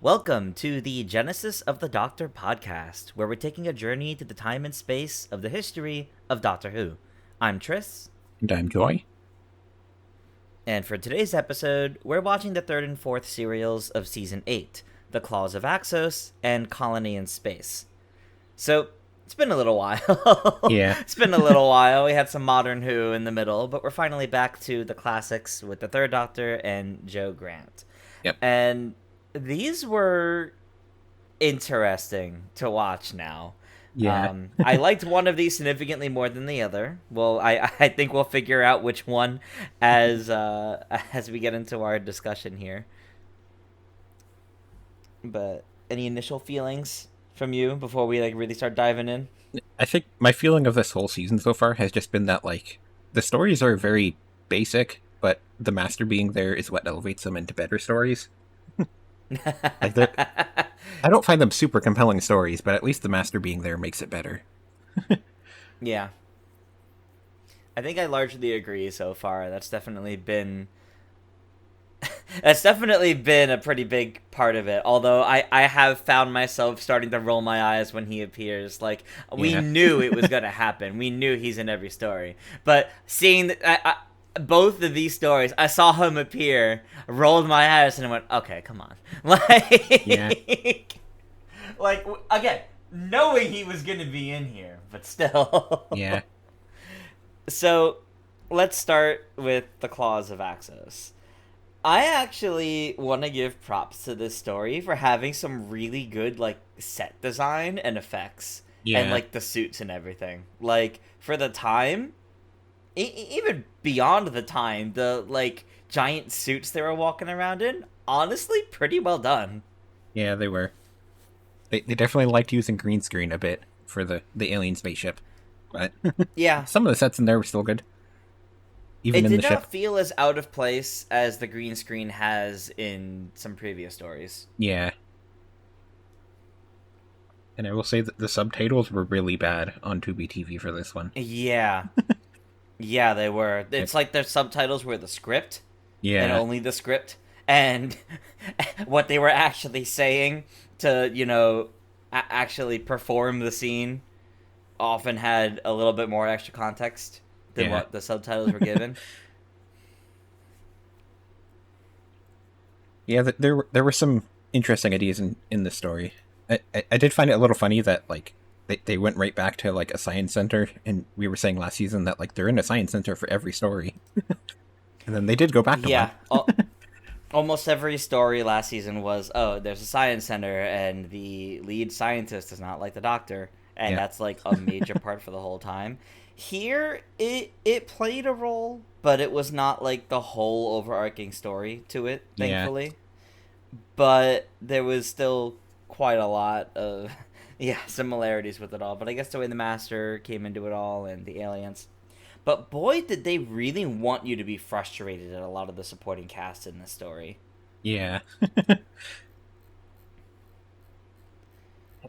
Welcome to the Genesis of the Doctor podcast, where we're taking a journey to the time and space of the history of Doctor Who. I'm Tris. And I'm Joy. And for today's episode, we're watching the third and fourth serials of Season 8, The Claws of Axos and Colony in Space. So, it's been a little while. Yeah. It's been a little while. We had some modern Who in the middle, but we're finally back to the classics with the third Doctor and Joe Grant. Yep. And these were interesting to watch now. Yeah. I liked one of these significantly more than the other. Well, I think we'll figure out which one as we get into our discussion here. But any initial feelings from you before we really start diving in? I think my feeling of this whole season so far has just been that the stories are very basic, but the Master being there is what elevates them into better stories. I don't find them super compelling stories, but at least the Master being there makes it better. Yeah. I think I largely agree so far. That's definitely been a pretty big part of it. Although I have found myself starting to roll my eyes when he appears. We knew it was going to happen. We knew he's in every story. But seeing both of these stories, I saw him appear, rolled my eyes, and I went, okay, come on. Again, knowing he was going to be in here, but still. Yeah. So, let's start with the Claws of Axos. I actually want to give props to this story for having some really good, set design and effects. Yeah. And, the suits and everything. For the time, even beyond the time, the, giant suits they were walking around in, honestly, pretty well done. Yeah, they were. They definitely liked using green screen a bit for the alien spaceship. But yeah. Some of the sets in there were still good. Even it in did the not ship. feel as out of place as the green screen has in some previous stories. Yeah. And I will say that the subtitles were really bad on Tubi TV for this one. Yeah. Yeah, they were. It's like their subtitles were the script. Yeah. And only the script. And what they were actually saying to, actually perform the scene often had a little bit more extra context than what the subtitles were given. Yeah, there were some interesting ideas in the story. I did find it a little funny that they went right back to a science center, and we were saying last season that they're in a science center for every story, and then they did go back to one. Almost every story last season was, there's a science center, and the lead scientist does not like the Doctor, and that's a major part for the whole time. Here, it played a role, but it was not the whole overarching story to it, thankfully. Yeah. But there was still quite a lot of similarities with it all. But I guess the way the Master came into it all and the aliens. But boy, did they really want you to be frustrated at a lot of the supporting cast in this story. Yeah.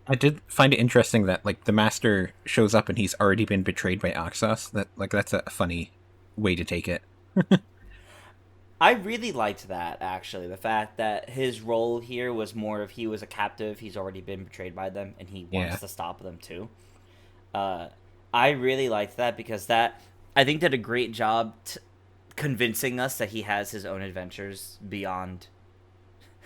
I did find it interesting that the Master shows up and he's already been betrayed by Axos. That that's a funny way to take it. I really liked that, actually. The fact that his role here was more of he was a captive, he's already been betrayed by them, and he wants to stop them too. I really liked that because that, I think, did a great job convincing us that he has his own adventures beyond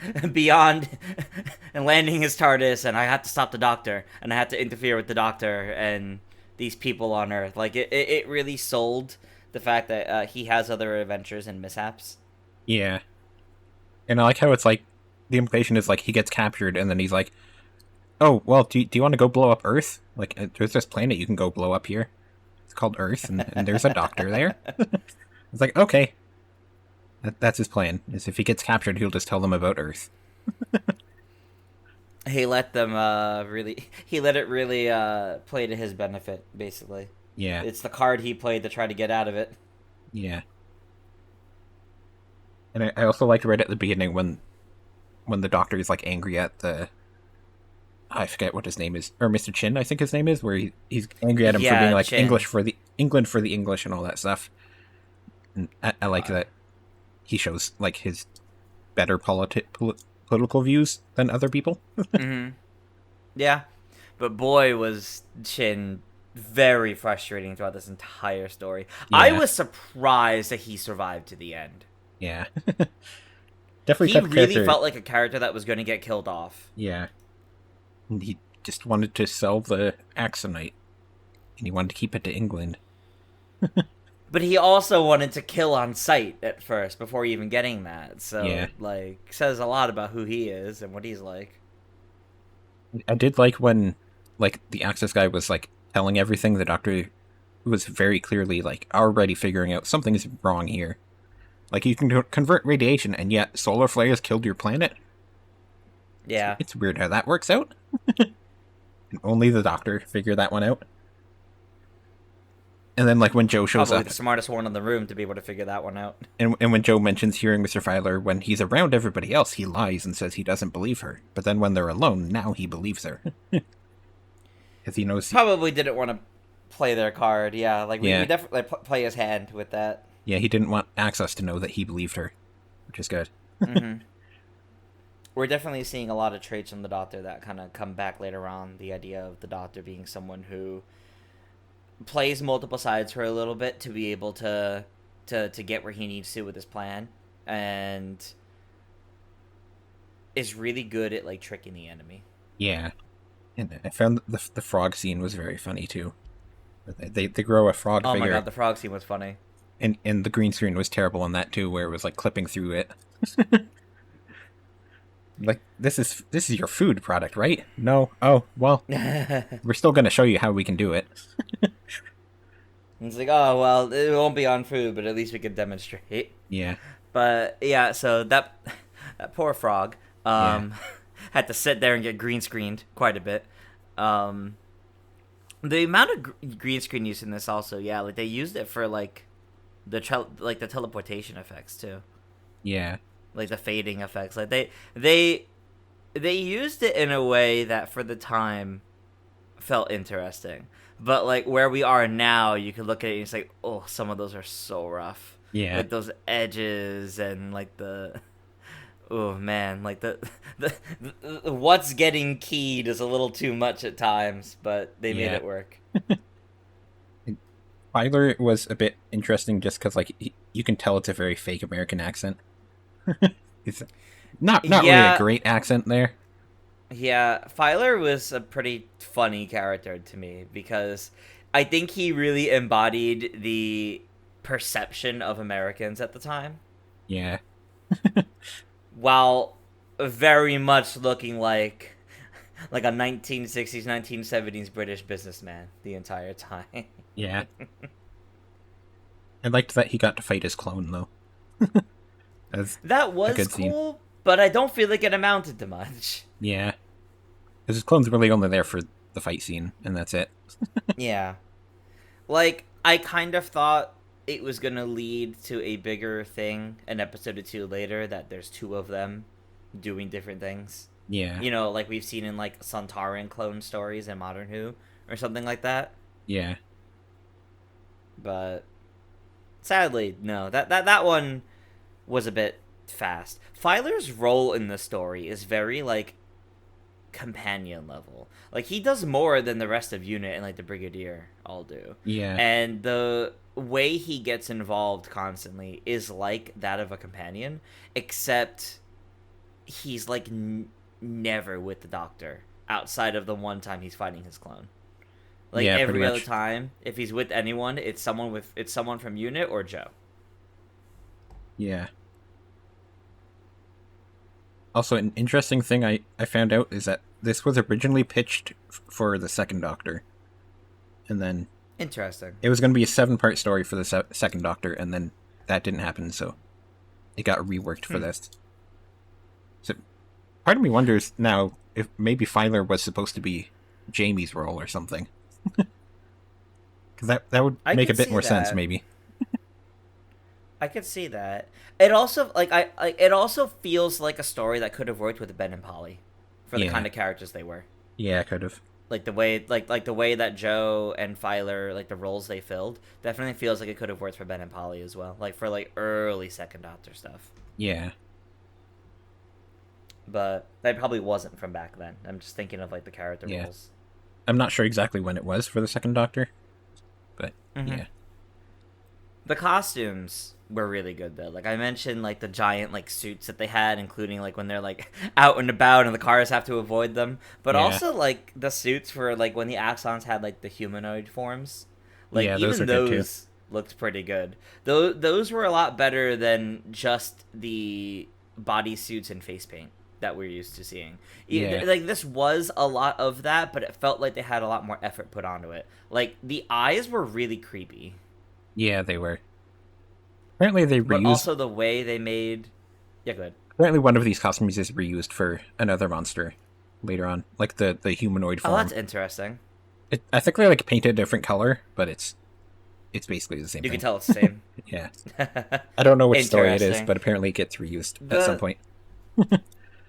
and landing his TARDIS, and I have to stop the Doctor, and I have to interfere with the Doctor and these people on Earth. It really sold the fact that he has other adventures and mishaps. Yeah. And I like how it's the implication is he gets captured, and then he's like, oh, well, do you want to go blow up Earth? There's this planet you can go blow up here. It's called Earth, and there's a Doctor there. It's okay. That's his plan, is if he gets captured, he'll just tell them about Earth. He let them he let it really play to his benefit, basically. Yeah. It's the card he played to try to get out of it. Yeah. And I also liked right at the beginning when the Doctor is angry at I forget what his name is, or Mr. Chin, I think his name is, where he's angry at him for being Chin. England for the English and all that stuff. And I like that he shows his better political political views than other people. Mm-hmm. Yeah, but boy was Chin very frustrating throughout this entire story. I Yeah, was surprised that he survived to the end. yeah. Definitely He type of really character. felt like a character that was going to get killed off. Yeah, and he just wanted to sell the Axonite, and he wanted to keep it to England. But he also wanted to kill on sight at first before even getting that. Yeah, So, like, says a lot about who he is and what he's like. I did like when, like, the Axis guy was like telling everything. The Doctor was very clearly like already figuring out something is wrong here. Like, you can convert radiation, and yet solar flares killed your planet. Yeah. It's weird how that works out. And only the Doctor figured that one out. And then, like, when Joe shows Probably up, the smartest one in the room to be able to figure that one out. and when Joe mentions hearing Mr. Filer, when he's around everybody else, he lies and says he doesn't believe her. But then when they're alone, now he believes her. Because he knows... Probably didn't want to play their card, yeah. Like, we Yeah. definitely play his hand with that. Yeah, he didn't want Axos to know that he believed her, which is good. Mm-hmm. We're definitely seeing a lot of traits from the Doctor that kind of come back later on. The idea of the Doctor being someone who plays multiple sides for a little bit to be able to get where he needs to with his plan, and is really good at, like, tricking the enemy. Yeah. And I found the frog scene was very funny, too. They grow a frog Oh figure. my god, the frog scene was funny. And the green screen was terrible on that, too, where it was, like, clipping through it. Like, this is your food product, right? No. Oh, well, we're still going to show you how we can do it. It's like, oh, well, it won't be on food, but at least we could demonstrate. Yeah. But, yeah, so that poor frog Yeah. had to sit there and get green screened quite a bit. The amount of green screen use in this also, yeah, like, they used it for, like, the teleportation effects, too. Yeah. Like, the fading effects. Like, they used it in a way that, for the time, felt interesting. But, like, where we are now, you can look at it and it's like, oh, some of those are so rough. Yeah. Like, those edges and, like, oh, man. Like, the what's getting keyed is a little too much at times, but they made it work. Filer was a bit interesting just because, like, you can tell it's a very fake American accent. It's not really a great accent there. Yeah, Filer was a pretty funny character to me because I think he really embodied the perception of Americans at the time. Yeah. While very much looking like a 1960s, 1970s British businessman the entire time. Yeah. I liked that he got to fight his clone, though. That was good cool, scene. But I don't feel like it amounted to much. Yeah. Because his clone's really only there for the fight scene, and that's it. Yeah. Like, I kind of thought it was going to lead to a bigger thing an episode or two later, that there's two of them doing different things. Yeah. You know, like we've seen in, like, Sontaran clone stories in Modern Who, or something like that. Yeah. But, sadly, no. That one was a bit fast. Filer's role in the story is very, like, companion level. Like, he does more than the rest of Unit and, like, the Brigadier all do. Yeah. And the way he gets involved constantly is like that of a companion, except he's, like, never with the Doctor outside of the one time he's fighting his clone. Like, yeah, every other time, if he's with anyone, it's someone from Unit or Joe. Yeah. Also, an interesting thing I found out is that this was originally pitched for the second Doctor. And then... Interesting. It was going to be a 7-part story for the second Doctor, and then that didn't happen, so it got reworked for this. So, part of me wonders now if maybe Filer was supposed to be Jamie's role or something. Because that would make a bit more sense, maybe. I could see that. It also it also feels like a story that could have worked with Ben and Polly, for the kind of characters they were. Yeah, could have. Like the way the way that Joe and Filer, like the roles they filled, definitely feels like it could have worked for Ben and Polly as well. Like for like early second Doctor stuff. Yeah. but that probably wasn't from back then. I'm just thinking of like the character Yeah. roles. I'm not sure exactly when it was for the second Doctor, but Mm-hmm. yeah. The costumes were really good though. Like I mentioned, like the giant like suits that they had, including like when they're like out and about and the cars have to avoid them. But Yeah. also like the suits for like when the Axons had like the humanoid forms. Like Yeah, those even are good too. those looked pretty good. Those were a lot better than just the body suits and face paint that we're used to seeing. Yeah. Like this was a lot of that, but it felt like they had a lot more effort put onto it. Like the eyes were really creepy. Yeah, they were. Apparently they But reused also the way they made. Yeah, go ahead. apparently one of these costumes is reused for another monster later on. Like the humanoid Oh, form. that's interesting. I think they like painted a different color, but it's basically the same You can thing. tell it's the same. Yeah. I don't know which story it is, Interesting. but apparently it gets reused at some The point.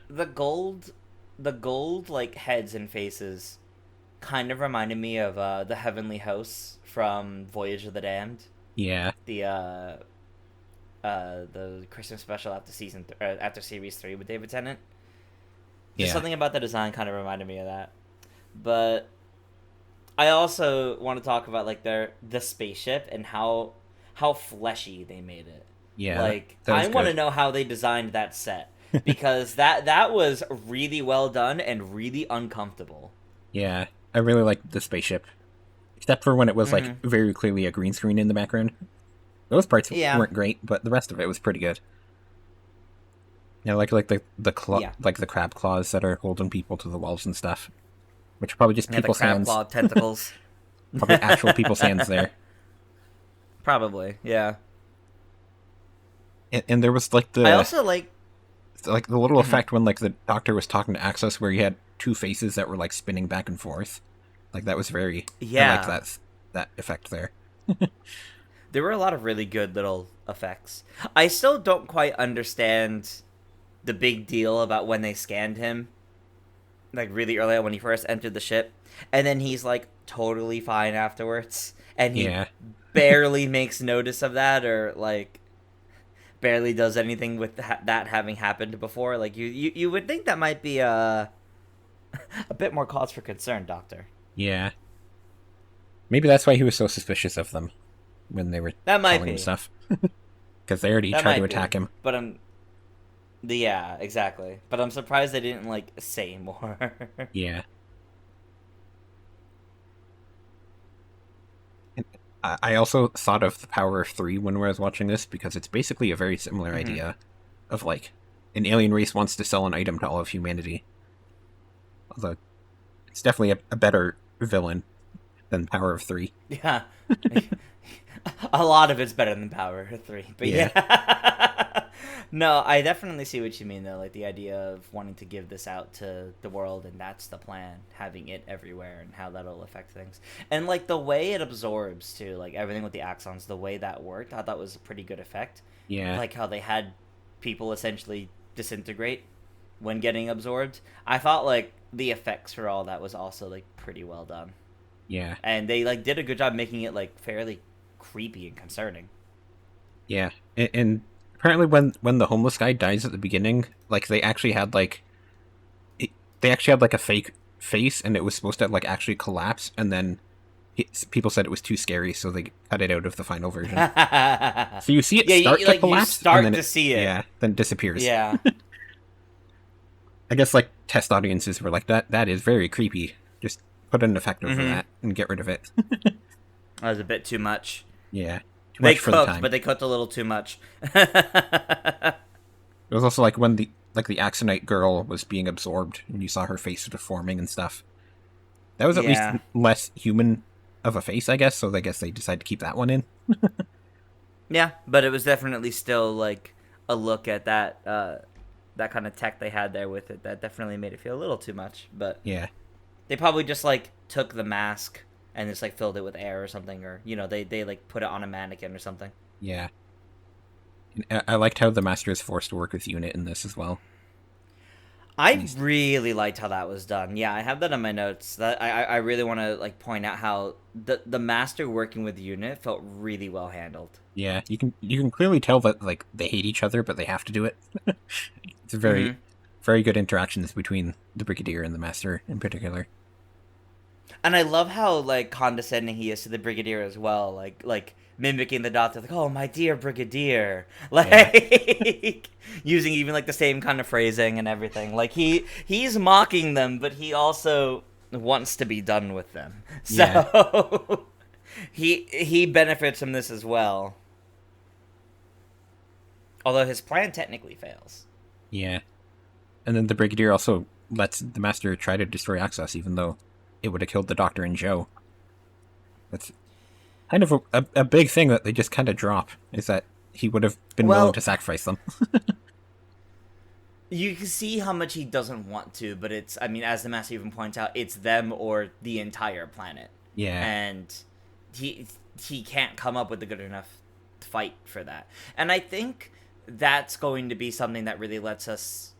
the gold, the gold like heads and faces, kind of reminded me of the Heavenly Hosts from Voyage of the Damned. Yeah. The Christmas special after after series 3 with David Tennant. Just Yeah. something about the design kind of reminded me of that. But I also want to talk about like the spaceship and how fleshy they made it. Yeah. Like That was I want to good. know how they designed that set because that was really well done and really uncomfortable. Yeah. I really liked the spaceship. Except for when it was like Hmm. very clearly a green screen in the background. Those parts Yeah. weren't great, but the rest of it was pretty good. Yeah, like Yeah. like the crab claws that are holding people to the walls and stuff, which are probably just Yeah, the people's crab hands. claw tentacles. Probably actual people's hands there. Probably, yeah. And there was like I also the little Mhm. effect when like the doctor was talking to Axos where he had two faces that were like spinning back and forth. Like that was very I liked Yeah. that effect there. There were a lot of really good little effects. I still don't quite understand the big deal about when they scanned him, like really early on when he first entered the ship, and then he's like totally fine afterwards, and he Yeah. barely makes notice of that or like barely does anything with that having happened before. Like you would think that might be a bit more cause for concern, Doctor. Yeah. Maybe that's why he was so suspicious of them when they were That might telling him be. stuff. Because they already That tried to might attack be. him. But yeah, exactly. But I'm surprised they didn't like say more. Yeah. I also thought of the Power of Three when I was watching this because it's basically a very similar Hmm. idea of like an alien race wants to sell an item to all of humanity. Although it's definitely a better villain than Power of Three. Yeah. A lot of it's better than Power 3. But Yeah. yeah. No, I definitely see what you mean though. Like the idea of wanting to give this out to the world and that's the plan, having it everywhere and how that'll affect things. And like the way it absorbs too, like everything with the axons, the way that worked, I thought was a pretty good effect. Yeah. Like how they had people essentially disintegrate when getting absorbed. I thought like the effects for all that was also like pretty well done. Yeah. And they like did a good job making it like fairly creepy and concerning. Yeah. And apparently when the homeless guy dies at the beginning, like they actually had like they actually had like a fake face and it was supposed to like actually collapse and then people said it was too scary so they cut it out of the final version. Yeah, So you see it start to like you collapse start and then to see it. yeah, then it disappears. Yeah. I guess like test audiences were like that is very creepy. Just put an effect over Mhm. that and get rid of it. That was a bit too much. Yeah. Too They much for the cooked, time. but they cooked a little too much. It was also like when the Axonite girl was being absorbed and you saw her face sort of forming and stuff. That was at least Yeah. less human of a face, I guess, so I guess they decided to keep that one in. Yeah, but it was definitely still like a look at that kind of tech they had there with it. That definitely made it feel a little too much. But Yeah. they probably just like took the mask and just like filled it with air or something, or they like put it on a mannequin or something. Yeah. And I liked how the Master is forced to work with Unit in this as well. I really liked how that was done. Yeah, I have that in my notes. That I really want to like point out how the master working with Unit felt really well handled. Yeah, you can clearly tell that like they hate each other, but they have to do it. It's very Mhm. very good interactions between the Brigadier and the Master in particular. And I love how like condescending he is to the Brigadier as well, like mimicking the Doctor, like, "Oh, my dear Brigadier," Yeah. like using even like the same kind of phrasing and everything. Like he's mocking them, but he also wants to be done with them. Yeah. So he benefits from this as well. Although his plan technically fails. Yeah. And then the Brigadier also lets the Master try to destroy Axos, even though it would have killed the Doctor and Joe. That's kind of a big thing that they just kind of drop, is that he would have been willing to sacrifice them. You can see how much he doesn't want to, but it's, I mean, as the Master even points out, it's them or the entire planet. Yeah. And he can't come up with a good enough fight for that. And I think that's going to be something that really lets us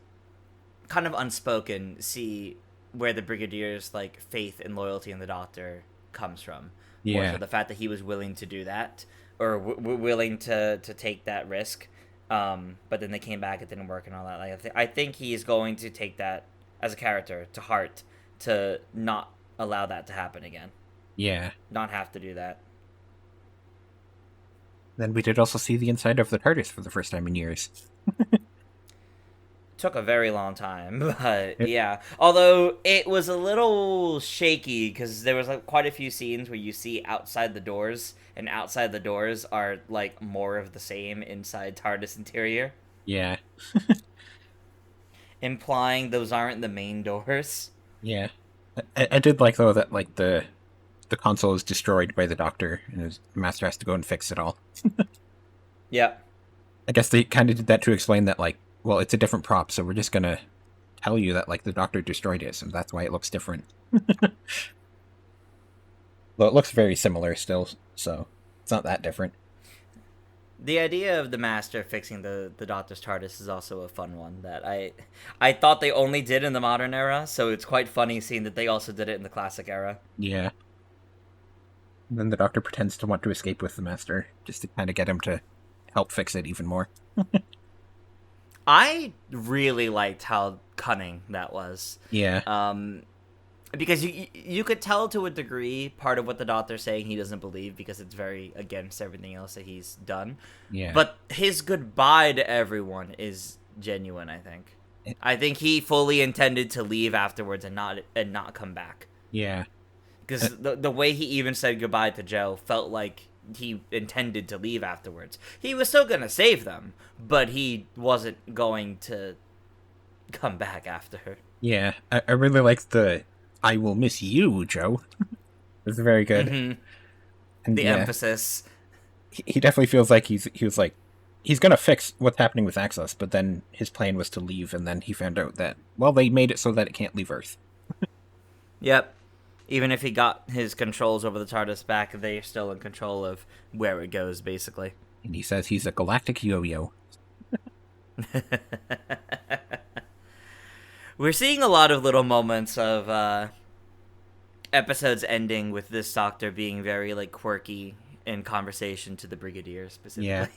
kind of unspoken see where the Brigadier's like faith and loyalty in the Doctor comes from. Yeah. More so the fact that he was willing to do that, or willing to take that risk. But then they came back, it didn't work and all that. Like I think he is going to take that as a character to heart, to not allow that to happen again. Yeah. Not have to do that. Then we did also see the inside of the TARDIS for the first time in years. Took a very long time, but yeah. Although it was a little shaky because there was like quite a few scenes where you see outside the doors, and outside the doors are like more of the same inside TARDIS interior. Yeah. Implying those aren't the main doors. Yeah. I did like, though, that like the console is destroyed by the Doctor, and his Master has to go and fix it all. Yep. I guess they kind of did that to explain that, like, well, it's a different prop, so we're just gonna tell you that, like, the Doctor destroyed it, so that's why it looks different. Though it looks very similar still, so it's not that different. The idea of the Master fixing the Doctor's TARDIS is also a fun one that I thought they only did in the modern era, so it's quite funny seeing that they also did it in the classic era. Yeah. And then the Doctor pretends to want to escape with the Master, just to kind of get him to help fix it even more. I really liked how cunning that was. Yeah. Because you could tell to a degree part of what the Doctor's saying he doesn't believe because it's very against everything else that he's done. Yeah. But his goodbye to everyone is genuine, I think. I think he fully intended to leave afterwards and not come back. Yeah. Because the way he even said goodbye to Joe felt like he intended to leave afterwards. He was still going to save them, but he wasn't going to come back after her. Yeah. I really liked the "I will miss you, Joe." It was very good. Mm-hmm. And the emphasis. He definitely feels like he was like, he's going to fix what's happening with Axos, but then his plan was to leave, and then he found out that, well, they made it so that it can't leave Earth. Yep. Even if he got his controls over the TARDIS back, they're still in control of where it goes, basically. And he says he's a galactic yo-yo. We're seeing a lot of little moments of episodes ending with this Doctor being very like quirky in conversation to the Brigadier specifically. Yeah.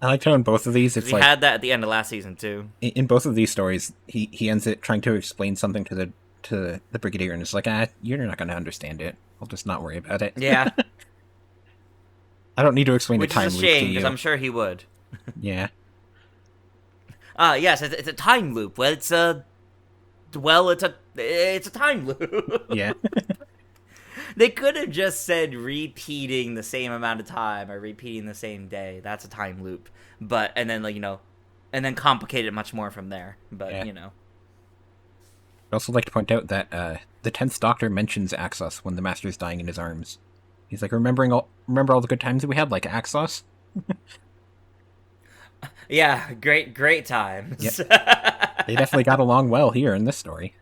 I like how in both of these, it's we had that at the end of last season too. In both of these stories, he ends it trying to explain something to the Brigadier, and it's like, you're not going to understand it. I'll just not worry about it. Yeah. I don't need to explain Which the time is a loop to shame, you. because I'm sure he would. Yeah. Yes, it's a time loop. Well, it's a time loop. Yeah. They could have just said repeating the same amount of time or repeating the same day. That's a time loop. But, and then, like, and then complicate it much more from there. But, Yeah. I'd also like to point out that the 10th Doctor mentions Axos when the Master's dying in his arms. He's like, remember all the good times that we had, like Axos? Yeah, great times. Yep. They definitely got along well here in this story.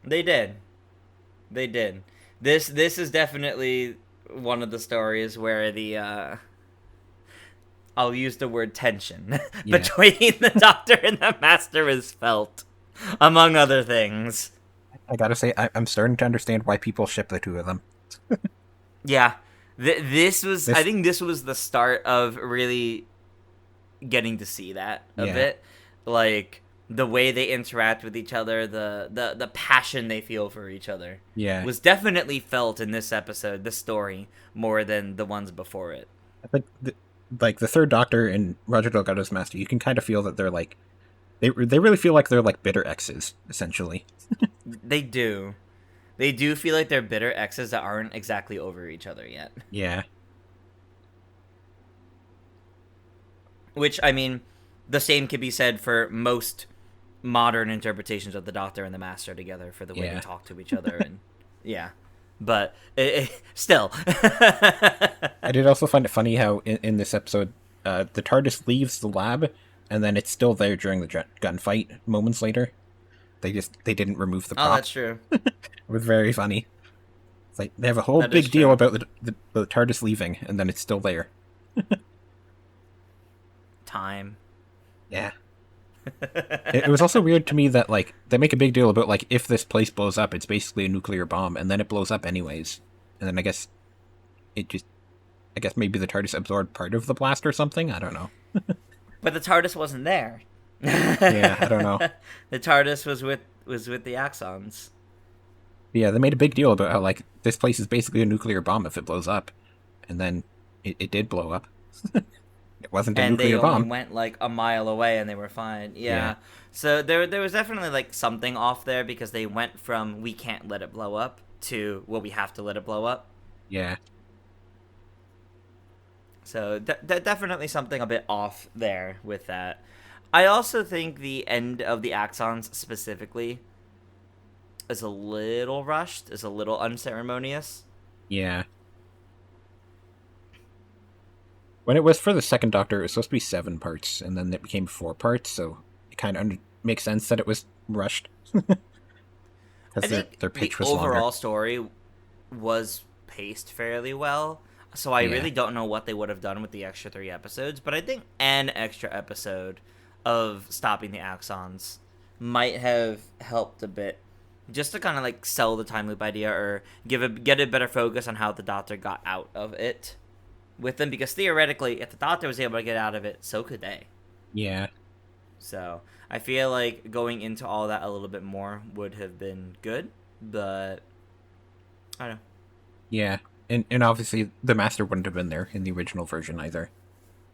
They did. This is definitely one of the stories where the I'll use the word tension between the Doctor and the Master is felt, among other things. I gotta say, I'm starting to understand why people ship the two of them. Yeah, I think this was the start of really getting to see that a bit. Like, the way they interact with each other, the passion they feel for each other, Yeah. was definitely felt in this episode, this story, more than the ones before it. I think the third Doctor and Roger Delgado's Master, you can kind of feel that they're like they really feel like they're like bitter exes essentially. They do. They do feel like they're bitter exes that aren't exactly over each other yet. Yeah. Which, I mean, the same could be said for most modern interpretations of the Doctor and the Master together for the way they talk to each other. And yeah. But still. I did also find it funny how in this episode, the TARDIS leaves the lab, and then it's still there during the gunfight moments later. They didn't remove the prop. Oh, that's true. It was very funny. It's like they have a whole That big is deal true. about the TARDIS leaving, and then it's still there. Time. Yeah. It was also weird to me that like they make a big deal about like if this place blows up, it's basically a nuclear bomb, and then it blows up anyways. And then I guess maybe the TARDIS absorbed part of the blast or something. I don't know. But the TARDIS wasn't there. Yeah, I don't know. The TARDIS was with the Axons. Yeah, they made a big deal about how like this place is basically a nuclear bomb if it blows up, and then it did blow up. It wasn't a And they nuclear only bomb. went like a mile away and they were fine. Yeah. So there was definitely like something off there because they went from we can't let it blow up to well we have to let it blow up. Yeah. So definitely something a bit off there with that. I also think the end of the Axons specifically is a little rushed, is a little unceremonious. Yeah. When it was for the second Doctor, it was supposed to be 7 parts, and then it became 4 parts, so it kind of makes sense that it was rushed. I Because think their pitch the was longer. overall story was paced fairly well, so I really don't know what they would have done with the extra 3 episodes, but I think an extra episode of stopping the Axons might have helped a bit, just to kind of like sell the time loop idea or get a better focus on how the Doctor got out of it with them, because theoretically, if the Doctor was able to get out of it, so could they. Yeah. So I feel like going into all that a little bit more would have been good, but I don't know. Yeah. And obviously, the Master wouldn't have been there in the original version either.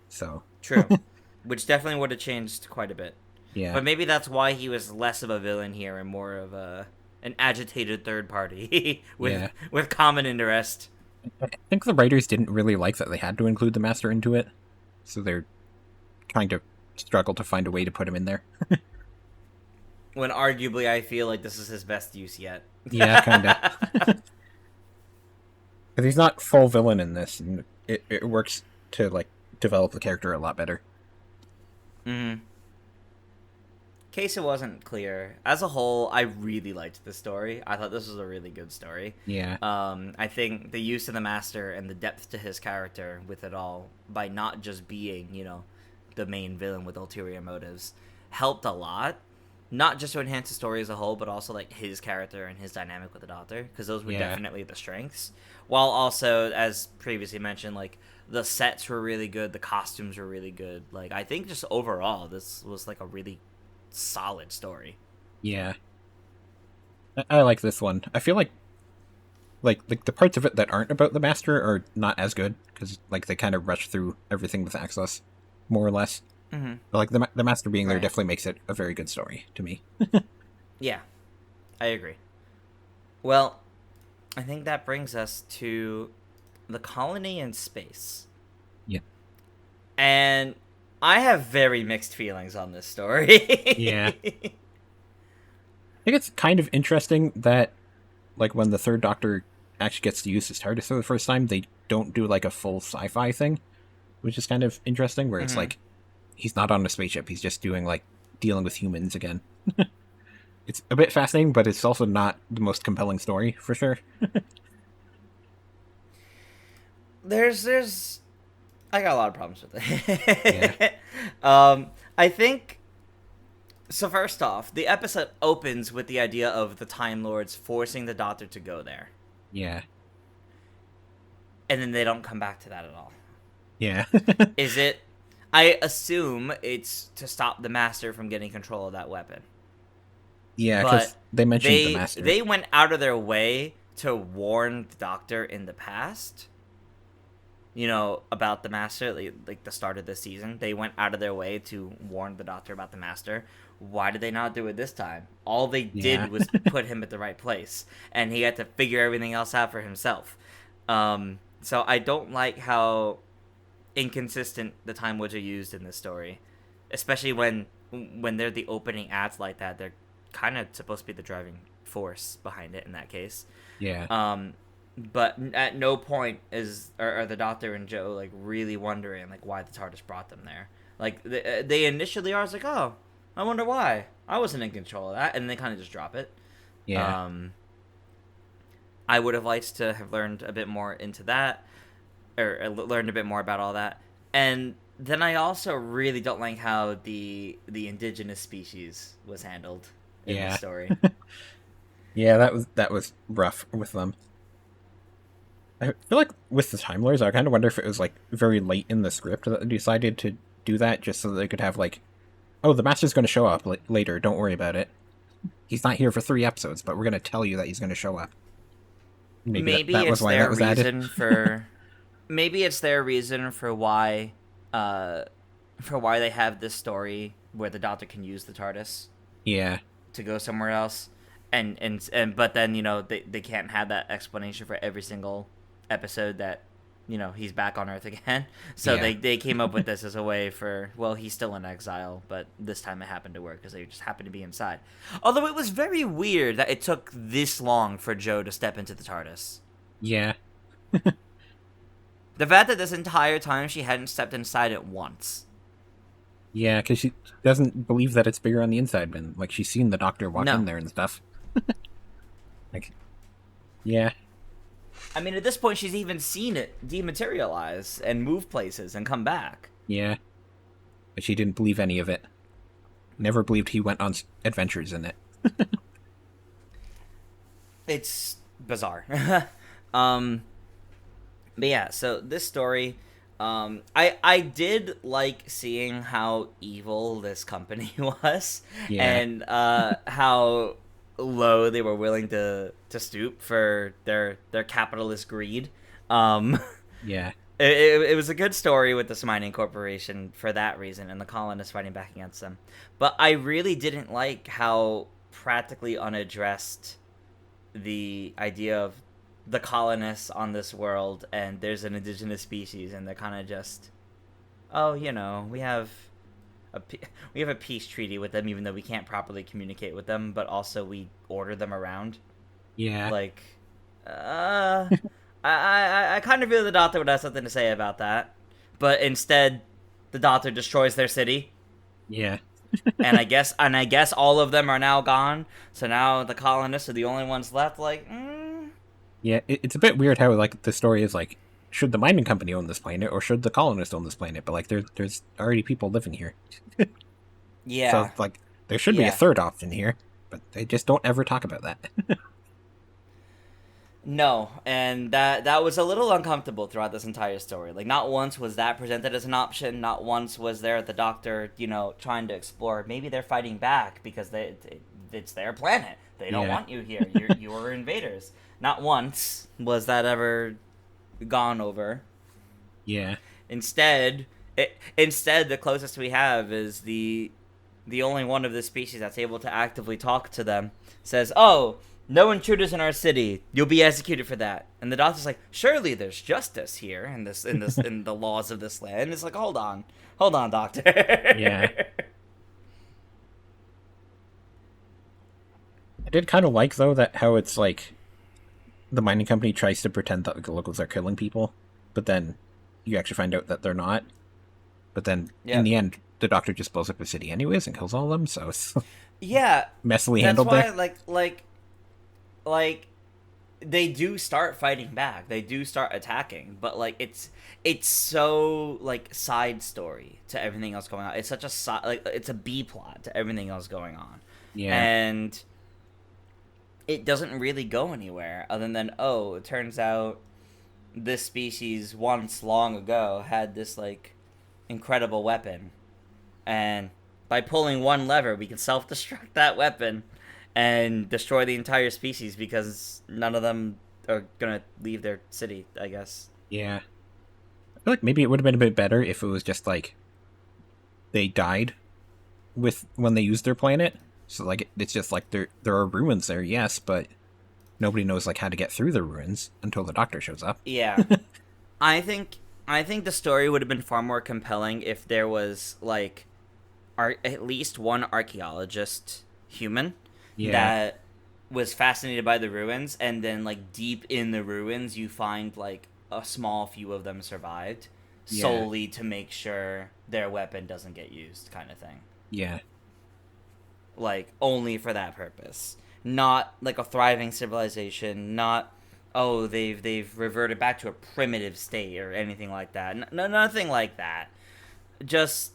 So. True. Which definitely would have changed quite a bit. Yeah. But maybe that's why he was less of a villain here and more of an agitated third party with common interest. I think the writers didn't really like that they had to include the Master into it, so they're trying to struggle to find a way to put him in there. When arguably I feel like this is his best use yet. Yeah, kind of. Because he's not full villain in this, and it works to like develop the character a lot better. Mm-hmm. In case it wasn't clear, as a whole, I really liked this story. I thought this was a really good story. Yeah. I think the use of the Master and the depth to his character with it all, by not just being, the main villain with ulterior motives, helped a lot. Not just to enhance the story as a whole, but also like his character and his dynamic with the Doctor, because those were definitely the strengths. While also, as previously mentioned, like the sets were really good, the costumes were really good. Like I think just overall, this was like a really solid story. Yeah. I like this one. I feel like the parts of it that aren't about the Master are not as good, because like they kind of rush through everything with Axos, more or less. Mm-hmm. But like the Master being there definitely makes it a very good story to me. Yeah, I agree. Well, I think that brings us to the colony in space. Yeah. And I have very mixed feelings on this story. Yeah. I think it's kind of interesting that, like, when the third Doctor actually gets to use his TARDIS for the first time, they don't do, like, a full sci-fi thing, which is kind of interesting, where it's like, he's not on a spaceship, he's just doing, like, dealing with humans again. It's a bit fascinating, but it's also not the most compelling story, for sure. There's I got a lot of problems with it. I think so. First off, the episode opens with the idea of the Time Lords forcing the Doctor to go there. Yeah. And then they don't come back to that at all. Yeah. Is it? I assume it's to stop the Master from getting control of that weapon. Yeah, But because they mentioned the they Master. they went out of their way to warn the Doctor in the past, about the Master, like the start of the season. They went out of their way to warn the Doctor about the Master. Why did they not do it this time? All they Yeah. did was put him at the right place, and he had to figure everything else out for himself. So I don't like how inconsistent the Time Woods are used in this story, especially when they're the opening acts like that. They're kind of supposed to be the driving force behind it in that case. Yeah. But at no point are the Doctor and Joe like really wondering like why the TARDIS brought them there. Like they initially are like, oh, I wonder why. I wasn't in control of that, and they kind of just drop it. Yeah. I would have liked to have learned a bit more into that, or learned a bit more about all that. And then I also really don't like how the indigenous species was handled in the story. Yeah, that was rough with them. I feel like with the Time Lords, I kind of wonder if it was like very late in the script that they decided to do that, just so that they could have like, oh, the Master's going to show up later. Don't worry about it. He's not here for 3 episodes, but we're going to tell you that he's going to show up. Maybe that was why that was added. Maybe it's their reason for why they have this story where the Doctor can use the TARDIS. Yeah. To go somewhere else, and but then they can't have that explanation for every single episode that he's back on Earth again. So they came up with this as a way for, well, he's still in exile, but this time it happened to work because they just happened to be inside. Although it was very weird that it took this long for Joe to step into the TARDIS. Yeah. The fact that this entire time she hadn't stepped inside it once. Yeah, because she doesn't believe that it's bigger on the inside, man. Like, she's seen the Doctor walk in there and stuff. Like, yeah. I mean, at this point, she's even seen it dematerialize and move places and come back. Yeah. But she didn't believe any of it. Never believed he went on adventures in it. It's bizarre. But yeah, so this story, I did like seeing how evil this company was, and how low they were willing to stoop for their capitalist greed. Yeah. It was a good story with this mining corporation for that reason, and the colonists fighting back against them. But I really didn't like how practically unaddressed the idea of the colonists on this world, and there's an indigenous species, and they're kind of just, oh, we have a peace treaty with them, even though we can't properly communicate with them, but also we order them around. Yeah. Like, I kind of feel the Doctor would have something to say about that, but instead, the Doctor destroys their city. Yeah. and I guess all of them are now gone. So now the colonists are the only ones left. Like, Yeah, it's a bit weird how like the story is like, should the mining company own this planet or should the colonists own this planet? But like, there's already people living here. Yeah. So like, there should be a third option here, but they just don't ever talk about that. No, and that was a little uncomfortable throughout this entire story. Like, not once was that presented as an option. Not once was there the Doctor, trying to explore. Maybe they're fighting back because it's their planet. They don't want you here. You are invaders. Not once was that ever gone over. Yeah. Instead, the closest we have is the only one of this species that's able to actively talk to them. Says, "Oh, no intruders in our city. You'll be executed for that." And the Doctor's like, "Surely there's justice here in the laws of this land." It's like, hold on, Doctor. Yeah. I did kind of like though that how it's like the mining company tries to pretend that the locals are killing people, but then you actually find out that they're not. But then in the end, the Doctor just blows up the city anyways and kills all of them. So it's messily handled there. That's why, like they do start fighting back. They do start attacking, but like it's so like side story to everything else going on. It's such a it's a B plot to everything else going on. Yeah. And it doesn't really go anywhere other than, oh, it turns out this species once long ago had this like incredible weapon, and by pulling one lever, we can self-destruct that weapon and destroy the entire species because none of them are gonna leave their city, I guess. Yeah. I feel like maybe it would have been a bit better if it was just like they died with when they used their planet. So like it's just like there are ruins there, yes, but nobody knows like how to get through the ruins until the doctor shows up. Yeah. I think I think the story would have been far more compelling if there was like at least one archaeologist human Yeah. that was fascinated by the ruins, and then like deep in the ruins you find like a small few of them survived Yeah. solely to make sure their weapon doesn't get used, kind of thing. Yeah. Like only for that purpose, not like a thriving civilization, not oh they've reverted back to a primitive state or anything like that. No, nothing like that. Just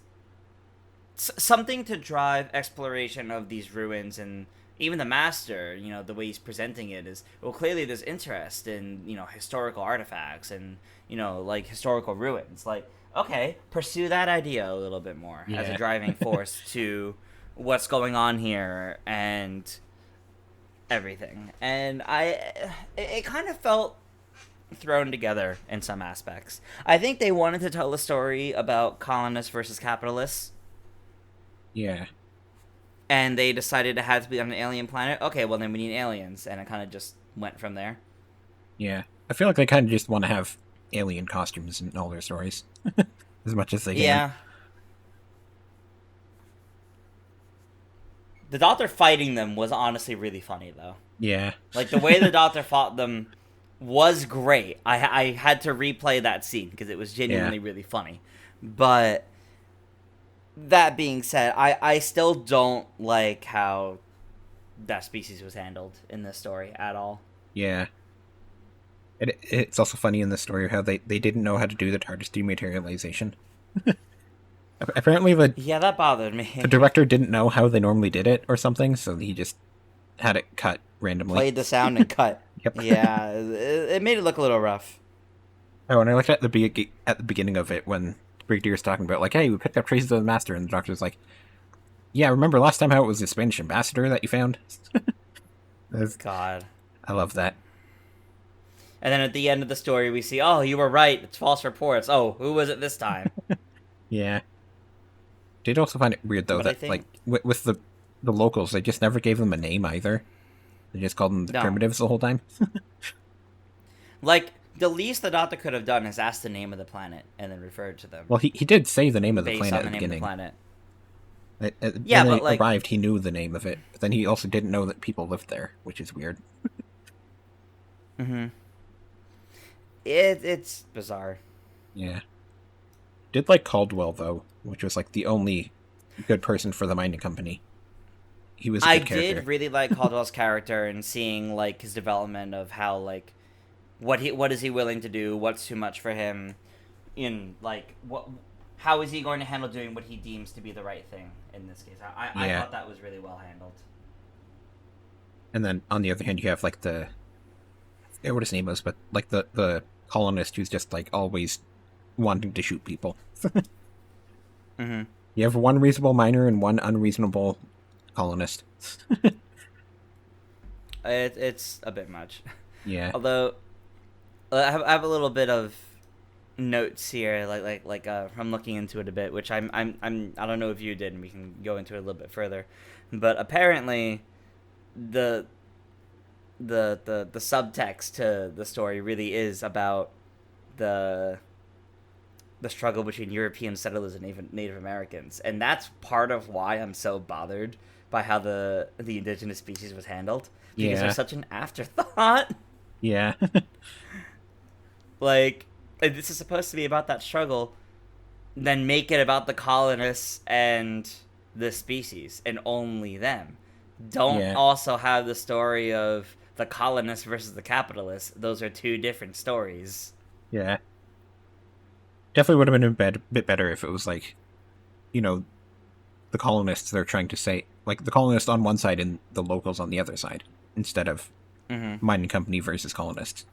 something to drive exploration of these ruins. And even the master, the way he's presenting it is, well, clearly there's interest in historical artifacts and like historical ruins. Like, okay, pursue that idea a little bit more as a Yeah. driving force to what's going on here and everything. And it kind of felt thrown together in some aspects. I think they wanted to tell a story about colonists versus capitalists, Yeah. and they decided it had to be on an alien planet. Okay, well then we need aliens, and it kind of just went from there. Yeah. I feel like they kind of just want to have alien costumes in all their stories as much as they can. Yeah. The Doctor fighting them was honestly really funny, though. Yeah. Like, the way the Doctor fought them was great. I had to replay that scene because it was genuinely really funny. But that being said, I still don't like how that species was handled in this story at all. Yeah. It's also funny in this story how they didn't know how to do the TARDIS dematerialization. Apparently Yeah, that bothered me. the director didn't know how they normally did it or something, so he just had it cut randomly. Played the sound and cut. Yep. Yeah, it made it look a little rough. Oh, and I looked at the beginning of it when Brigadier's talking about, like, hey, we picked up traces of the Master, and the Doctor's like, yeah, remember last time how it was the Spanish ambassador that you found? God. I love that. And then at the end of the story, we see, oh, you were right. It's false reports. Oh, who was it this time? Yeah. Did also find it weird, though, But that, like, with the locals, they just never gave them a name, either. They just called them the primitives the whole time. Like, the least the Doctor could have done is ask the name of the planet and then referred to them. Well, he did say the name of the based planet on at the name of the beginning. planet. Yeah, when but, they like, arrived, he knew the name of it. But then he also didn't know that people lived there, which is weird. Mm-hmm. It's bizarre. Yeah. Did like Caldwell, though, which was like the only good person for the mining company. He was a good character. Did really like Caldwell's character and seeing like his development of how like what is he willing to do, what's too much for him, in like how is he going to handle doing what he deems to be the right thing in this case. I thought that was really well handled. And then on the other hand, you have like I forget what his name was, but like the colonist who's just like always wanting to shoot people. Mm-hmm. You have one reasonable miner and one unreasonable colonist. It's a bit much. Yeah. Although I have a little bit of notes here, like from looking into it a bit, which I don't know if you did, and we can go into it a little bit further. But apparently, the subtext to the story really is about the struggle between European settlers and Native Americans, and that's part of why I'm so bothered by how the indigenous species was handled, because they're such an afterthought. Yeah. Like, if this is supposed to be about that struggle, then make it about the colonists and the species, and only them. Don't also have the story of the colonists versus the capitalists. Those are two different stories. Yeah. Definitely would have been a bit better if it was like, the colonists they're trying to say, like the colonists on one side and the locals on the other side, instead of mining company versus colonists.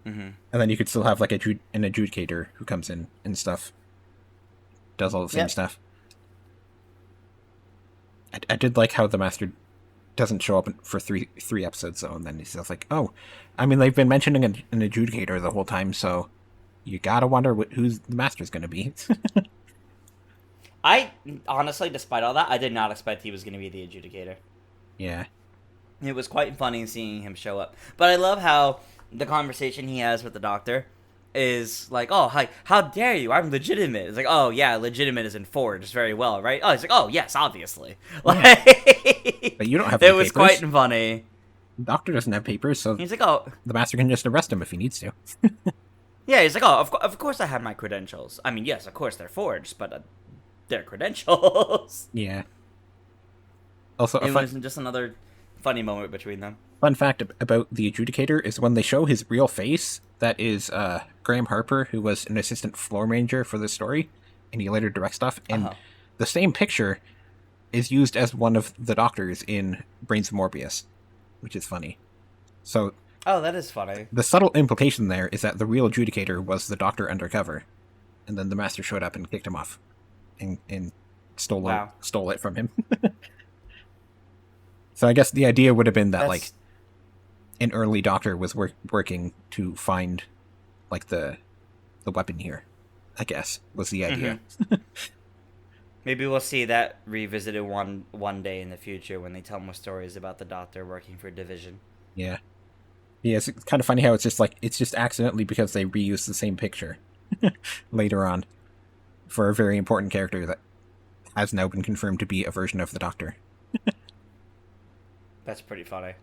And then you could still have like an adjudicator who comes in and stuff. does all the same Yep. stuff. I did like how the Master doesn't show up for three episodes though, and then he's just like, oh, I mean, they've been mentioning an adjudicator the whole time, so you gotta wonder who's the Master's gonna be. I honestly, despite all that, I did not expect he was going to be the adjudicator. Yeah. It was quite funny seeing him show up. But I love how the conversation he has with the Doctor is like, oh, hi, how dare you? I'm legitimate. It's like, oh, yeah, legitimate is enforced very well, right? Oh, he's like, oh, yes, obviously. Like, but you don't have it any was papers. quite funny. The Doctor doesn't have papers, so he's like, oh, the Master can just arrest him if he needs to. yeah, he's like, oh, of course I have my credentials. I mean, yes, of course they're forged, but they're credentials. Yeah. Also, it was just another funny moment between them. Fun fact about the adjudicator is when they show his real face, that is Graham Harper, who was an assistant floor manager for the story, and he later directs stuff, and the same picture is used as one of the doctors in Brains of Morbius, which is funny. So, oh, that is funny. The subtle implication there is that the real adjudicator was the Doctor undercover, and then the Master showed up and kicked him off, and stole it from him. So I guess the idea would have been that like an early Doctor was working to find like the weapon here. I guess was the idea. Mm-hmm. Maybe we'll see that revisited one day in the future when they tell more stories about the Doctor working for Division. Yeah. Yeah, it's kind of funny how it's just accidentally because they reused the same picture later on for a very important character that has now been confirmed to be a version of the Doctor. That's pretty funny.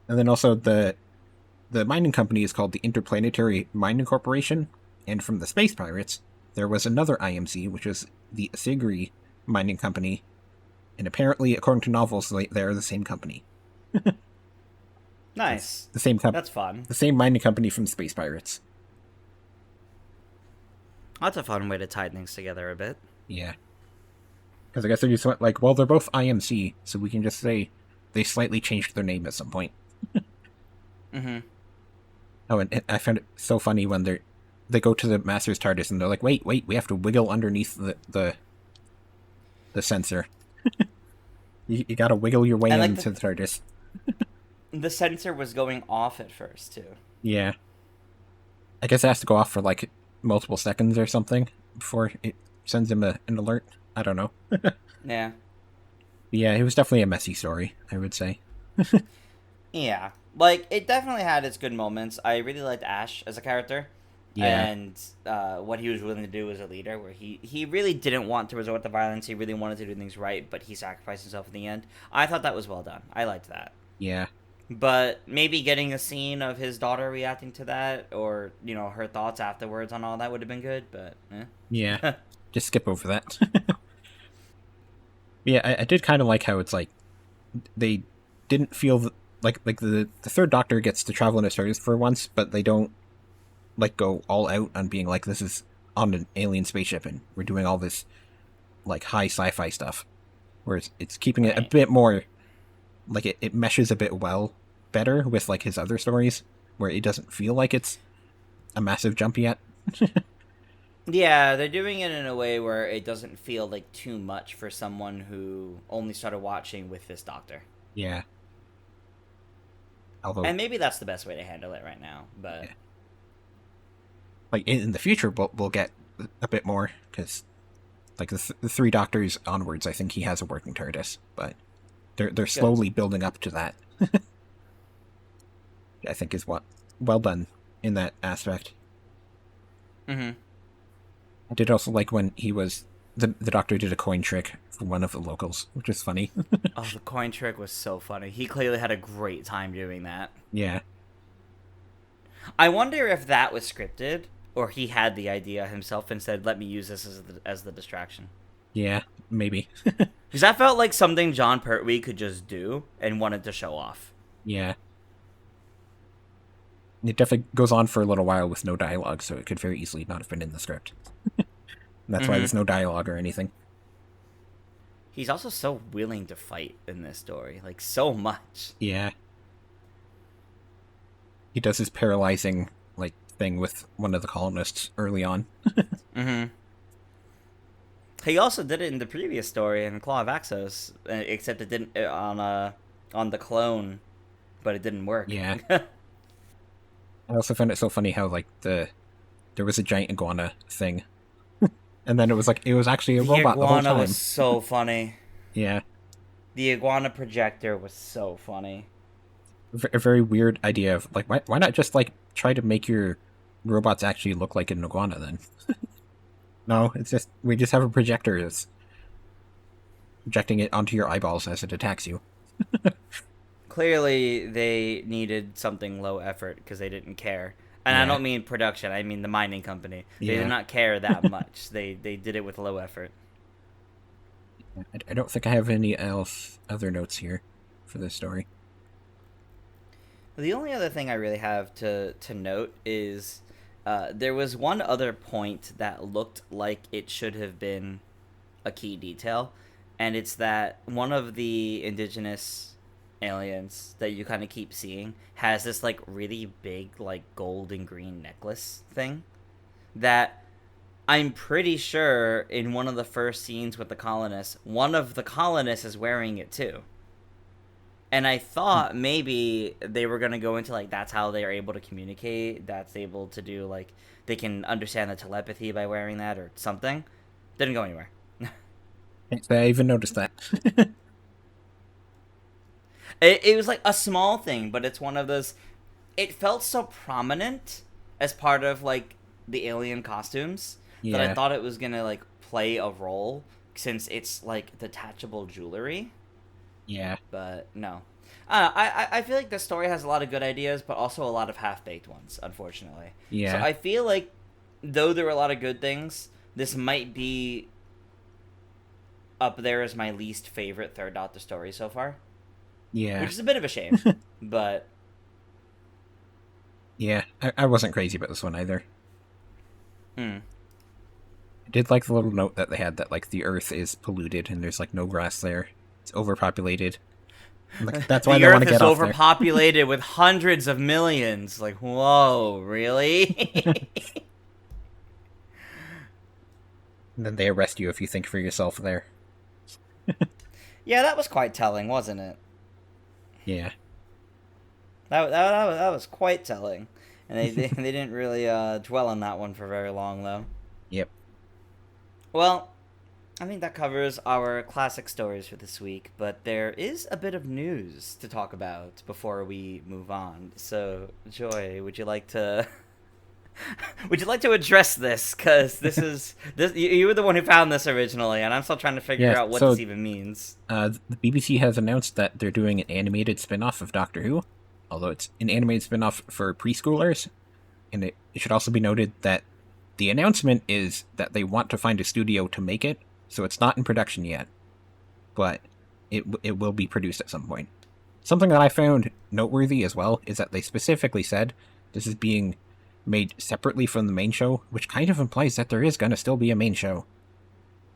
And then also the mining company is called the Interplanetary Mining Corporation, and from the Space Pirates, there was another IMC, which was the Asigri Mining Company, and apparently, according to novels, they are the same company. Nice. It's the same company. That's fun. The same mining company from Space Pirates. That's a fun way to tie things together a bit. Yeah. Because I guess they just went like, well, they're both IMC, so we can just say they slightly changed their name at some point. Mm-hmm. Oh, and I found it so funny when they go to the Master's TARDIS and they're like, wait, we have to wiggle underneath the sensor. you gotta wiggle your way into the TARDIS. The sensor was going off at first, too. Yeah. I guess it has to go off for like multiple seconds or something before it sends him an alert. I don't know. Yeah. Yeah, it was definitely a messy story, I would say. Yeah. Like, it definitely had its good moments. I really liked Ash as a character. Yeah. And what he was willing to do as a leader, where he really didn't want to resort to violence. He really wanted to do things right, but he sacrificed himself in the end. I thought that was well done. I liked that. Yeah. But maybe getting a scene of his daughter reacting to that, or, her thoughts afterwards on all that would have been good, but, Yeah. Just skip over that. Yeah, I did kind of like how it's like, they didn't feel like the third Doctor gets to travel in a TARDIS for once, but they don't like go all out on being like, this is on an alien spaceship and we're doing all this like high sci-fi stuff. Whereas it's keeping it a bit more like it meshes a bit better with like his other stories, where it doesn't feel like it's a massive jump yet. Yeah, they're doing it in a way where it doesn't feel like too much for someone who only started watching with this Doctor. Yeah. Although, and maybe that's the best way to handle it right now, but yeah. Like in the future, we'll get a bit more, because like the three Doctors onwards, I think he has a working TARDIS, but they're slowly building up to that. I think is what well done in that aspect. Mm-hmm. I did also like when he was the Doctor did a coin trick for one of the locals, which is funny. Oh, the coin trick was so funny. He clearly had a great time doing that. Yeah. I wonder if that was scripted, or he had the idea himself and said, let me use this as the distraction. Yeah, maybe. Because that felt like something John Pertwee could just do and wanted to show off. Yeah. It definitely goes on for a little while with no dialogue, so it could very easily not have been in the script. That's why there's no dialogue or anything. He's also so willing to fight in this story. Like, so much. Yeah. He does his paralyzing, like, thing with one of the colonists early on. Mm-hmm. He also did it in the previous story in Claw of Axos, except it didn't on the clone, but it didn't work. Yeah. I also found it so funny how like there was a giant iguana thing, and then it was actually a The robot the whole iguana was time. so funny. Yeah, The iguana projector was so funny. a very weird idea of like why not just like try to make your robots actually look like an iguana then? No, it's just we just have a projector that's projecting it onto your eyeballs as it attacks you. Clearly, they needed something low effort because they didn't care. And I Yeah, don't mean production; I mean the mining company. They did yeah. not care that much. They did it with low effort. I don't think I have any other notes here for this story. The only other thing I really have to note is there was one other point that looked like it should have been a key detail, and it's that one of the indigenous aliens that you kind of keep seeing has this like really big like gold and green necklace thing that I'm pretty sure in one of the first scenes with the colonists, one of the colonists is wearing it too. And I thought maybe they were gonna go into like that's how they are able to communicate. That's able to do like they can understand the telepathy by wearing that or something. Didn't go anywhere. I even noticed that. It was like a small thing, but it's one of those. It felt so prominent as part of like the alien costumes that I Yeah, thought it was gonna like play a role since it's like detachable jewelry. yeah, But no. I feel like the story has a lot of good ideas, but also a lot of half baked ones, unfortunately. So yeah, I feel like, though there are a lot of good things, this might be up there as my least favorite Third Doctor story so far, yeah, which is a bit of a shame. But yeah. I wasn't crazy about this one either. hmm. I did like the little note that they had that like the Earth is polluted and there's like no grass there. It's overpopulated. Like that's why The they want Earth to is get off there. overpopulated with hundreds of millions. Like, whoa, really? And then they arrest you if you think for yourself there. Yeah, that was quite telling, wasn't it? Yeah. That was quite telling. And they didn't really dwell on that one for very long, though. Yep. Well, I think that covers our classic stories for this week, but there is a bit of news to talk about before we move on. So, Joy, would you like to would you like to address this? Because this you were the one who found this originally, and I'm still trying to figure Yeah. out what So this even means. the BBC has announced that they're doing an animated spin-off of Doctor Who, although it's an animated spin-off for preschoolers. And it should also be noted that the announcement is that they want to find a studio to make it, so it's not in production yet, but it will be produced at some point. Something that I found noteworthy as well is that they specifically said this is being made separately from the main show, which kind of implies that there is going to still be a main show,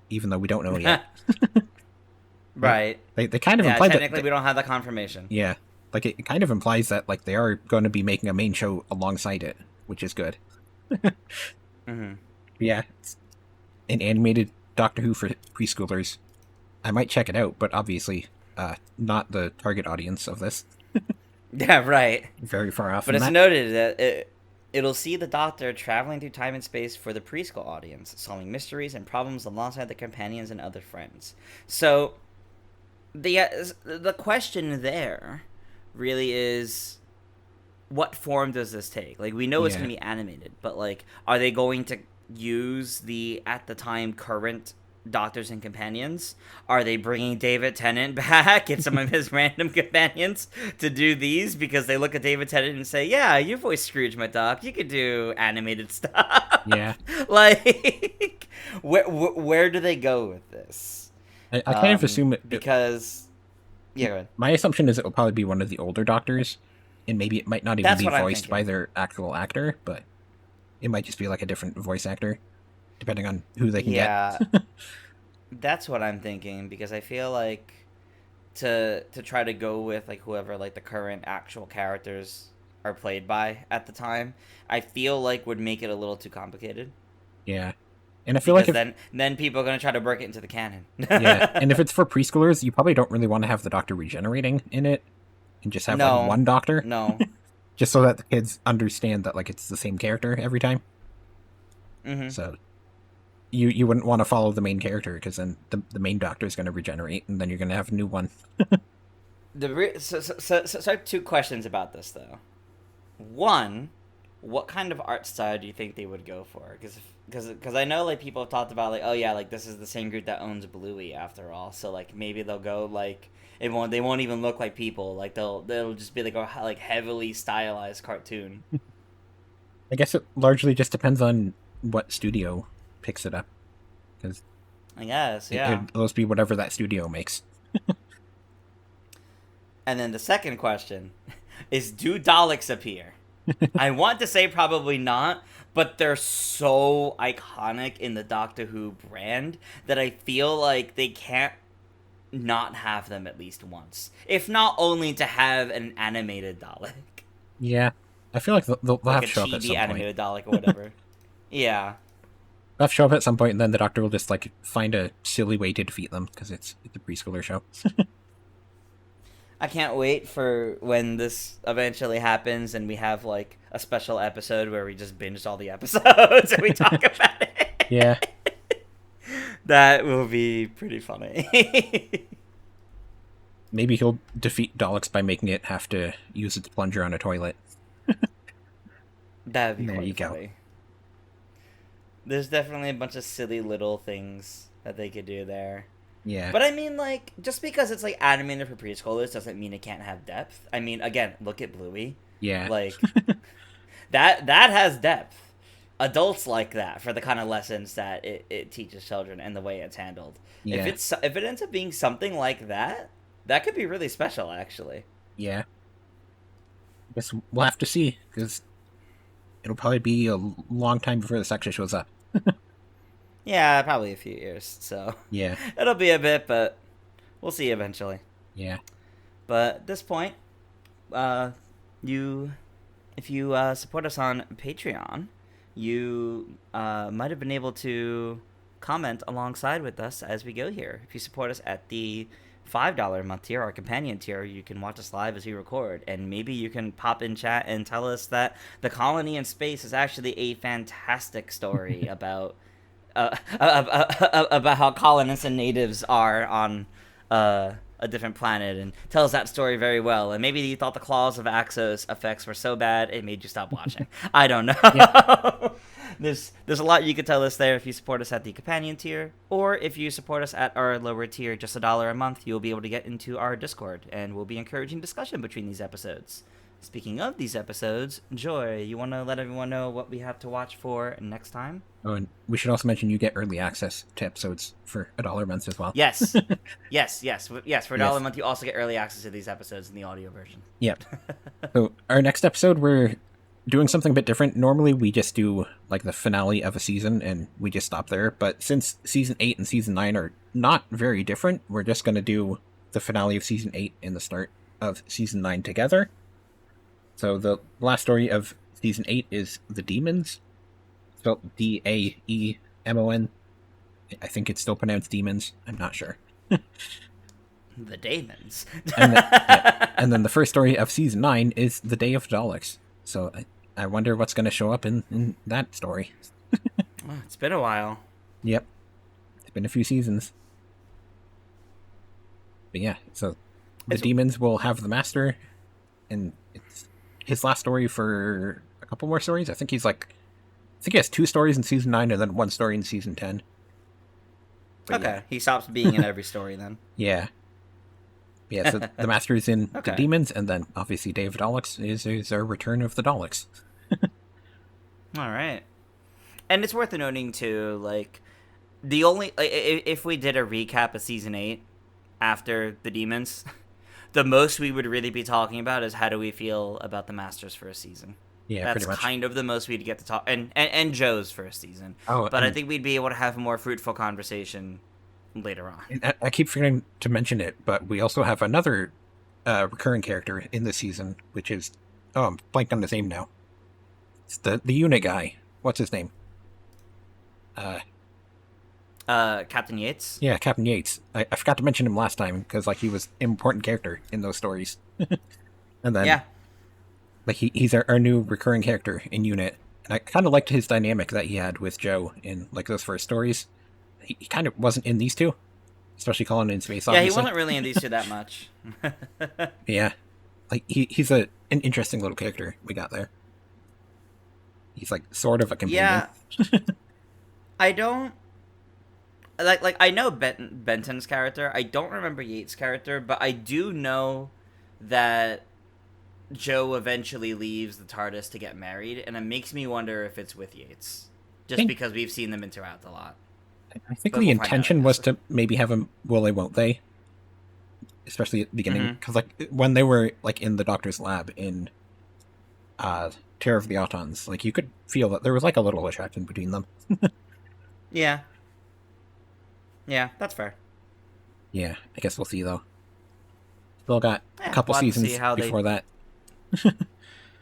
even though we don't know yet. Right. They kind of Yeah, implied technically that. we don't have the confirmation. Yeah, like it kind of implies that like they are going to be making a main show alongside it, which is good. Hmm. Yeah, it's an animated Doctor Who for preschoolers. I might check it out, but obviously, not the target audience of this. Yeah, right. Very far off But from it's that. noted that it'll see the Doctor traveling through time and space for the preschool audience, solving mysteries and problems alongside the companions and other friends. So, the question there really is, what form does this take? Like, we know it's Yeah, going to be animated, but, like, are they going to use the, at the time, current Doctors and Companions? Are they bringing David Tennant back and some of his random companions to do these because they look at David Tennant and say, yeah, you voiced Scrooge McDuck. You could do animated stuff. yeah. Like, where do they go with this? I kind of assume Because, yeah, go ahead. my assumption is it will probably be one of the older Doctors, and maybe it might not even That's be what I'm voiced by thinking. their actual actor, but it might just be like a different voice actor, depending on who they can Yeah, get. that's what I'm thinking because I feel like to try to go with like whoever like the current actual characters are played by at the time, I feel like would make it a little too complicated. Yeah. And I feel like because if then people are gonna try to work it into the canon. yeah, and if it's for preschoolers, you probably don't really want to have the Doctor regenerating in it, and just have like No, one Doctor, no. just so that the kids understand that like it's the same character every time. Hmm. So you wouldn't want to follow the main character because then the main Doctor is going to regenerate, and then you're going to have a new one. So I have two questions about this though. One, what kind of art style do you think they would go for? Because I know like people have talked about like, oh yeah, like this is the same group that owns Bluey after all, so like maybe they'll go like they won't even look like people, like they'll just be like a like heavily stylized cartoon. I guess it largely just depends on what studio picks it up, because I guess, yeah. it'll just be whatever that studio makes. And then the second question is, do Daleks appear? I want to say probably not, but they're so iconic in the Doctor Who brand that I feel like they can't not have them at least once. If not only to have an animated Dalek. Yeah, I feel like they'll Like have a to show up at chibi some animated point. Dalek or whatever. Yeah. They'll have to show up at some point, and then the Doctor will just like find a silly way to defeat them because it's a preschooler show. I can't wait for when this eventually happens and we have like a special episode where we just binge all the episodes and we talk about it. Yeah. That will be pretty funny. Maybe he'll defeat Daleks by making it have to use its plunger on a toilet. That'd be There quite you go. funny. There's definitely a bunch of silly little things that they could do there. Yeah. But I mean, like, just because it's like animated for preschoolers doesn't mean it can't have depth. I mean, again, look at Bluey. Yeah. Like, that has depth. Adults like that for the kind of lessons that it teaches children and the way it's handled. Yeah. If it ends up being something like that, that could be really special, actually. Yeah. Guess we'll have to see, because it'll probably be a long time before this actually shows up. Yeah, probably a few years. So Yeah. it'll be a bit, but we'll see eventually. Yeah. But at this point, if you support us on Patreon, you might have been able to comment alongside with us as we go here. If you support us at the $5 a month tier, our companion tier, you can watch us live as we record, and maybe you can pop in chat and tell us that the colony in space is actually a fantastic story about about how colonists and natives are on a different planet, and tells that story very well. And maybe you thought the Claws of Axos effects were so bad it made you stop watching. I don't know. Yeah. There's a lot you could tell us there if you support us at the companion tier, or if you support us at our lower tier, just $1 a month, you'll be able to get into our Discord, and we'll be encouraging discussion between these episodes. Speaking of these episodes, Joy, you want to let everyone know what we have to watch for next time? Oh, and we should also mention you get early access to episodes for $1 a month as well. Yes. yes. For $1 a month, you also get early access to these episodes in the audio version. Yep. So our next episode, we're doing something a bit different. Normally we just do like the finale of a season and we just stop there. But since season 8 and season 9 are not very different, we're just going to do the finale of season 8 and the start of season 9 together. So the last story of season 8 is The Demons, spelled Daemon. I think it's still pronounced demons. I'm not sure. The Daemons. And then the first story of season 9 is The Day of Daleks. So I wonder what's going to show up in that story. Oh, it's been a while. Yep. It's been a few seasons. But yeah, so the demons will have the master, and it's his last story for a couple more stories. I think he has 2 stories in season 9 and then 1 story in season 10. But okay, yeah. he stops being in every story then. Yeah. Yeah, so the master is in Okay. The Demons, and then obviously Day of Daleks is our return of the Daleks. All right. And it's worth noting too, like, the only if we did a recap of season 8 after the Demons, the most we would really be talking about is how do we feel about the Masters first season. Yeah, That's pretty much. kind of the most we'd get to talk, and Joe's first season. Oh, but I and- think we'd be able to have a more fruitful conversation later on. I keep forgetting to mention it, but we also have another recurring character in this season, which is... Oh, I'm blanking on his name now. It's the unit guy. What's his name? Captain Yates. Yeah, Captain Yates. I forgot to mention him last time because like he was an important character in those stories. And then Yeah. like he's our new recurring character in Unit. And I kind of liked his dynamic that he had with Joe in like those first stories. He kind of wasn't in these two, especially Colony in Space, Yeah, he obviously. wasn't really in these two that much. Yeah, like he's an interesting little character we got there. He's like sort of a companion. Yeah, I don't like I know Benton's character. I don't remember Yates' character, but I do know that Joe eventually leaves the TARDIS to get married, and it makes me wonder if it's with Yates, I just think because we've seen them interact a lot. I think But the we'll find out, I intention was guess. to maybe have him will they won't they, especially at the beginning, Mm-hmm. because like when they were like in the Doctor's lab in Terror of the Autons, like you could feel that there was like a little attraction between them. Yeah, yeah, that's fair. Yeah, I guess we'll see though. Still got a Yeah, couple we'll have to see seasons how they. before that.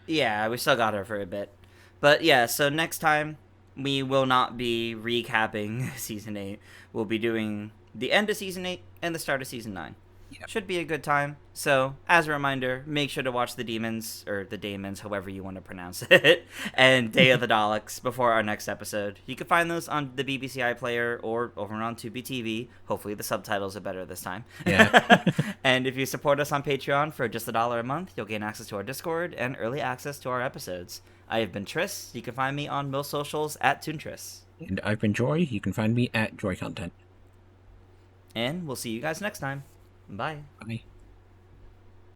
Yeah, we still got her for a bit, but yeah. So next time we will not be recapping season 8. We'll be doing the end of season 8 and the start of season 9. Yeah, Should be a good time. So, as a reminder, make sure to watch the Demons, or the Daemons, however you want to pronounce it, and Day of the Daleks before our next episode. You can find those on the BBC iPlayer or over on Tubi TV. Hopefully the subtitles are better this time. yeah. And if you support us on Patreon for just $1 a month, you'll gain access to our Discord and early access to our episodes. I have been Tris. You can find me on most socials at ToonTris. And I've been Joy. You can find me at Joy Content. And we'll see you guys next time. Bye. Bye.